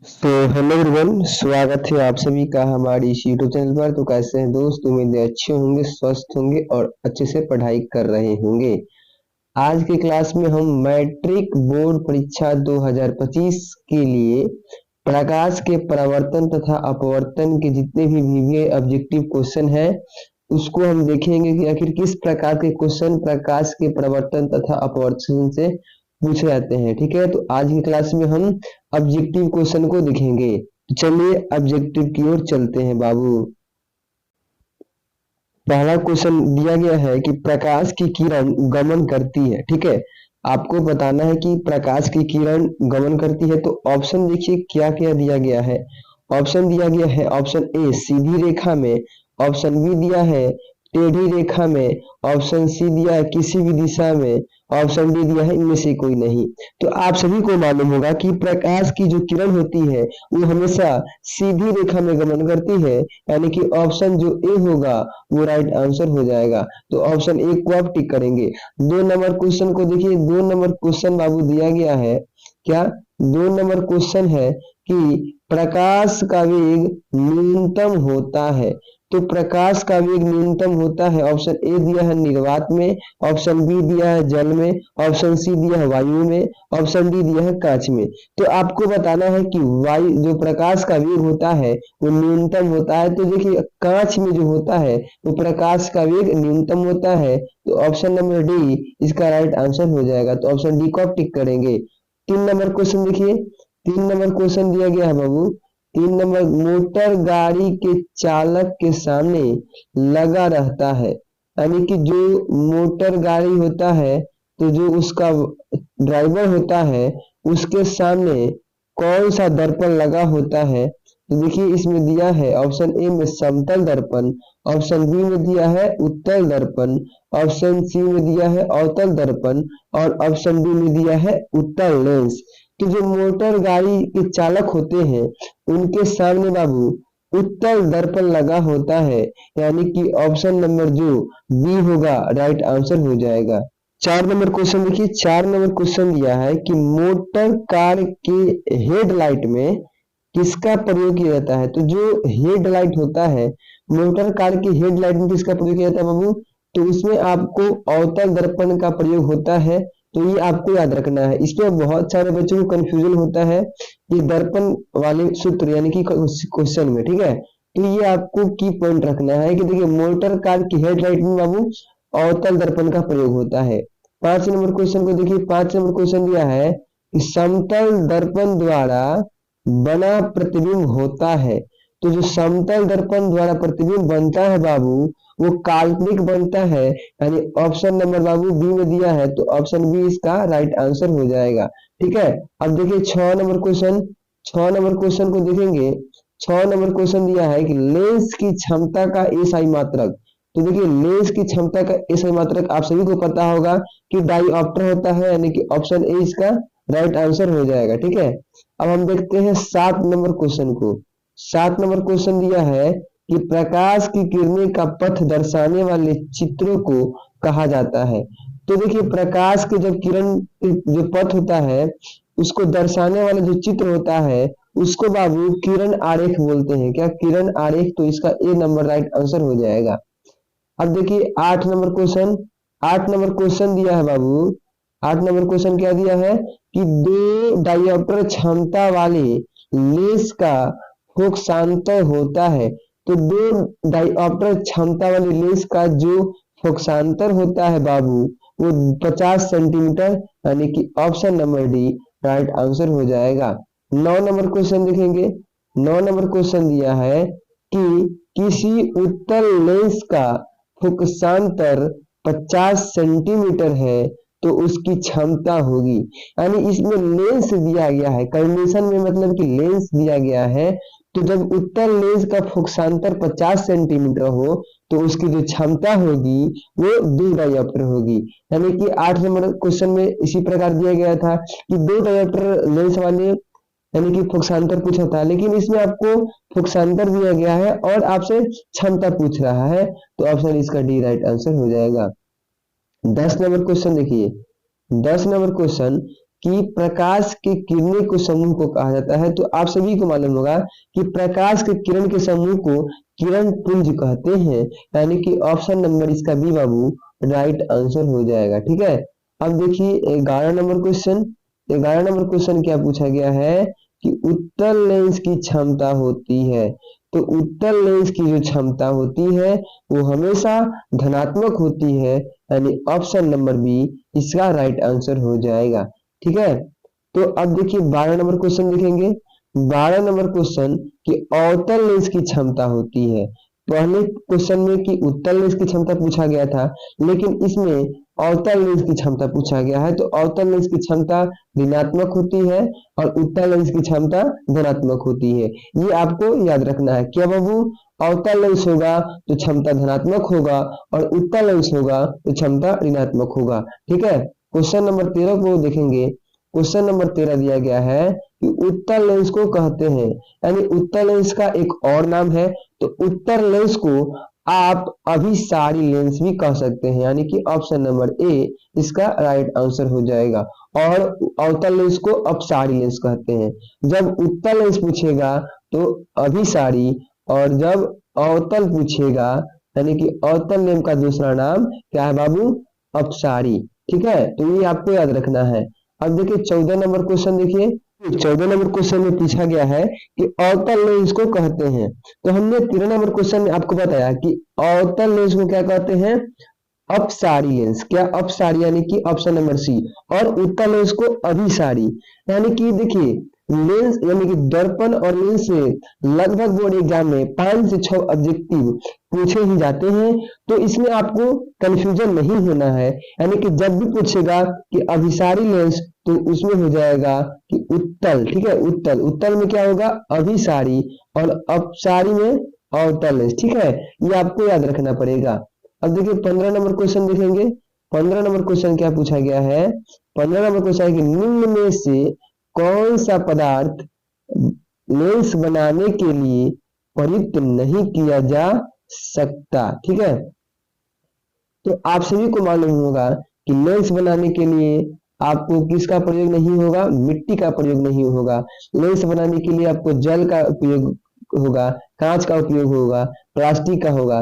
तो hello everyone, स्वागत है आप सभी का हमारी इस यूट्यूब चैनल पर। तो कैसे हैं दोस्त? उम्मीद है अच्छे होंगे, स्वस्थ होंगे और अच्छे से पढ़ाई कर रहे होंगे। आज की क्लास में हम मैट्रिक बोर्ड परीक्षा 2025 के लिए प्रकाश के परावर्तन तथा अपवर्तन के जितने भी वीवीए ऑब्जेक्टिव क्वेश्चन हैं उसको हम देखेंगे कि आखिर किस प्रकार के क्वेश्चन प्रकाश के परावर्तन तथा अपवर्तन से पूछे जाते हैं। ठीक है, तो आज की क्लास में हम ऑब्जेक्टिव क्वेश्चन को देखेंगे। तो चलिए ऑब्जेक्टिव की ओर चलते हैं बाबू। पहला क्वेश्चन दिया गया है कि प्रकाश की किरण गमन करती है। ठीक है, आपको बताना है कि प्रकाश की किरण गमन करती है। तो ऑप्शन देखिए क्या क्या दिया गया है। ऑप्शन दिया गया है, ऑप्शन ए सीधी रेखा में, ऑप्शन बी दिया है टेढ़ी रेखा में, ऑप्शन सी दिया है किसी भी दिशा में, ऑप्शन डी दिया है इनमें से कोई नहीं। तो आप सभी को मालूम होगा कि प्रकाश की जो किरण होती है वो हमेशा सीधी रेखा में गमन करती है, यानी कि ऑप्शन जो ए होगा वो राइट आंसर हो जाएगा। तो ऑप्शन ए को आप टिक करेंगे। 2 नंबर क्वेश्चन को देखिए। 2 नंबर क्वेश्चन बाबू दिया गया है क्या? 2 नंबर क्वेश्चन है कि प्रकाश का वेग न्यूनतम होता है। तो प्रकाश का वेग न्यूनतम होता है, ऑप्शन ए दिया है निर्वात में, ऑप्शन बी दिया है जल में, ऑप्शन सी दिया है वायु में, ऑप्शन डी दिया है कांच में। तो आपको बताना है कि वायु जो प्रकाश का वेग होता है वो न्यूनतम होता है। तो देखिए कांच में जो होता है वो प्रकाश का वेग न्यूनतम होता है। तो ऑप्शन नंबर डी इसका राइट आंसर हो जाएगा। तो ऑप्शन डी को आप टिक करेंगे। 3 नंबर क्वेश्चन देखिए। 3 नंबर क्वेश्चन दिया गया है बाबू। 3 नंबर, मोटर गाड़ी के चालक के सामने लगा रहता है, यानी कि जो मोटर गाड़ी होता है तो जो उसका ड्राइवर होता है उसके सामने कौन सा दर्पण लगा होता है? तो देखिए इसमें दिया है ऑप्शन ए में समतल दर्पण, ऑप्शन बी में दिया है उत्तल दर्पण, ऑप्शन सी में दिया है अवतल दर्पण और ऑप्शन डी में दिया है उत्तल लेंस। तो जो मोटर गाड़ी के चालक होते हैं उनके सामने बाबू उत्तल दर्पण लगा होता है, यानी कि ऑप्शन नंबर जो बी होगा राइट आंसर हो जाएगा। 4 नंबर क्वेश्चन देखिए। 4 नंबर क्वेश्चन दिया है कि मोटर कार के हेडलाइट में किसका प्रयोग किया जाता है? तो जो हेडलाइट होता है, मोटर कार की हेडलाइट में किसका प्रयोग किया जाता है बाबू? तो इसमें आपको अवतल दर्पण का प्रयोग होता है। तो ये आपको याद रखना है। इसमें बहुत सारे बच्चों को कंफ्यूजन होता है ये दर्पण वाले सूत्र यानी कि क्वेश्चन में। ठीक है, तो ये आपको की पॉइंट रखना है कि देखिए मोटर कार की हेडलाइट में बाबू अवतल दर्पण का प्रयोग होता है। 5 नंबर क्वेश्चन को देखिए। 5 नंबर क्वेश्चन दिया है कि समतल दर्पण द्वारा बना प्रतिबिंब होता है। तो जो समतल दर्पण द्वारा प्रतिबिंब बनता है बाबू वो काल्पनिक बनता है, यानी ऑप्शन नंबर बाबू बी में दिया है। तो ऑप्शन बी इसका राइट आंसर हो जाएगा। ठीक है, अब देखिए 6 नंबर क्वेश्चन। 6 नंबर क्वेश्चन को देखेंगे। 6 नंबर क्वेश्चन दिया है कि लेंस की क्षमता का एसआई मात्रक। तो देखिए लेंस की क्षमता का एसआई मात्रक आप सभी को पता होगा कि डाईऑप्टर होता है, यानी कि ऑप्शन ए इसका राइट आंसर हो जाएगा। ठीक है, अब हम देखते हैं 7 नंबर क्वेश्चन को। 7 नंबर क्वेश्चन दिया है कि प्रकाश की किरणें का पथ दर्शाने वाले चित्रों को कहा जाता है। तो देखिए प्रकाश के जब किरण जो पथ होता है उसको दर्शाने वाला जो चित्र होता है उसको बाबू किरण आरेख बोलते हैं। क्या? किरण आरेख। तो इसका ए नंबर राइट आंसर हो जाएगा। अब देखिए 8 नंबर क्वेश्चन। 8 नंबर क्वेश्चन दिया है बाबू। 8 नंबर क्वेश्चन क्या दिया है कि दो डायोप्टर क्षमता वाले लेंस का फोकसांतर होता है। तो दो डायोप्टर क्षमता वाले लेंस का जो फोकसांतर होता है बाबू वो 50 सेंटीमीटर, यानी कि option number D right answer हो जाएगा। 9 नंबर क्वेश्चन देखेंगे। 9 नंबर क्वेश्चन दिया है कि किसी उत्तल लेंस का फोकसांतर 50 सेंटीमीटर है तो उसकी क्षमता होगी, यानी इसमें लेंस दिया गया है कंडीशन में, मतलब कि लेंस दिया गया है। तो जब उत्तल लेंस का फोकसांतर 50 सेंटीमीटर हो तो उसकी जो क्षमता होगी वो 2 डायोप्टर होगी। यानी कि 8 नंबर क्वेश्चन में इसी प्रकार दिया गया था कि 2 डायोप्टर लेंस वाले यानी कि फोकसांतर पूछा था, लेकिन इसमें आपको फोकसांतर दिया गया है और आपसे क्षमता पूछ रहा है। तो ऑप्शन इसका डी राइट आंसर हो जाएगा। 10 नंबर क्वेश्चन देखिए। 10 नंबर क्वेश्चन कि प्रकाश के किरणें को समूह को कहा जाता है। तो आप सभी को मालूम होगा कि प्रकाश के किरण के समूह को किरण पुंज कहते हैं, यानी कि ऑप्शन नंबर इसका बी बाबू राइट आंसर हो जाएगा। ठीक है, अब देखिए 11 नंबर क्वेश्चन क्या पूछा गया है कि उत्तल लेंस की क्षमता होती है। तो उत्तल लेंस की जो क्षमता होती है वो हमेशा धनात्मक होती है, यानी ऑप्शन नंबर बी इसका राइट आंसर हो जाएगा। ठीक है, तो अब देखिए 12 नंबर क्वेश्चन देखेंगे। 12 नंबर क्वेश्चन कि अवतल लेंस की क्षमता होती है। पहले क्वेश्चन में कि उत्तल लेंस की क्षमता पूछा गया था, लेकिन इसमें अवतल लेंस की क्षमता पूछा गया है। तो अवतल लेंस की क्षमता ऋणात्मक होती है और उत्तल लेंस की क्षमता धनात्मक होती है। ये आपको याद रखना है। क्या बाबू, अवतल लेंस होगा तो क्षमता धनात्मक होगा और उत्तल लेंस होगा तो क्षमता ऋणात्मक होगा। ठीक है, क्वेश्चन नंबर 13 को देखेंगे। क्वेश्चन नंबर 13 दिया गया है कि उत्तल लेंस को कहते हैं, यानी उत्तल लेंस का एक और नाम है। तो उत्तल लेंस को आप अभिसारी लेंस भी कह सकते हैं, यानी कि ऑप्शन नंबर ए इसका राइट आंसर हो जाएगा। और अवतल लेंस को अपसारी लेंस कहते हैं। जब उत्तल लेंस पूछेगा तो अभिसारी, और जब अवतल पूछेगा यानी कि अवतल लेंस का दूसरा नाम क्या है बाबू, अपसारी। ठीक है, तो ये आपको याद रखना है। अब देखिए 14 नंबर क्वेश्चन देखिए। 14 नंबर क्वेश्चन में पूछा गया है कि अवतल लेंस को कहते हैं। तो हमने 13 नंबर क्वेश्चन में आपको बताया कि अवतल लेंस को क्या कहते हैं, अपसारी लेंस। क्या अपसारी, यानी कि ऑप्शन नंबर सी। और उत्तल लेंस को अभिसारी। यानी कि देखिए लेंस यानी कि दर्पण और लेंस से लगभग बोर्ड एग्जाम में 5 से 6 ऑब्जेक्टिव पूछे ही जाते हैं। तो इसमें आपको कंफ्यूजन नहीं होना है, यानी कि जब भी पूछेगा कि अभिसारी लेंस तो उसमें हो जाएगा कि उत्तल। ठीक है, उत्तल उत्तल में क्या होगा, अभिसारी, और अपसारी में अवतल लेंस। ठीक है, ये आपको याद रखना पड़ेगा। अब देखिए 15 नंबर क्वेश्चन देखेंगे। 15 नंबर क्वेश्चन क्या पूछा गया है। 15 नंबर क्वेश्चन है कि निम्न में से कौन सा पदार्थ लेंस बनाने के लिए प्रयुक्त नहीं किया जा सकता। ठीक है, तो आप सभी को मालूम होगा कि लेंस बनाने के लिए आपको किसका प्रयोग नहीं होगा, मिट्टी का प्रयोग नहीं होगा। लेंस बनाने के लिए आपको जल का उपयोग होगा, कांच का उपयोग होगा, प्लास्टिक का होगा।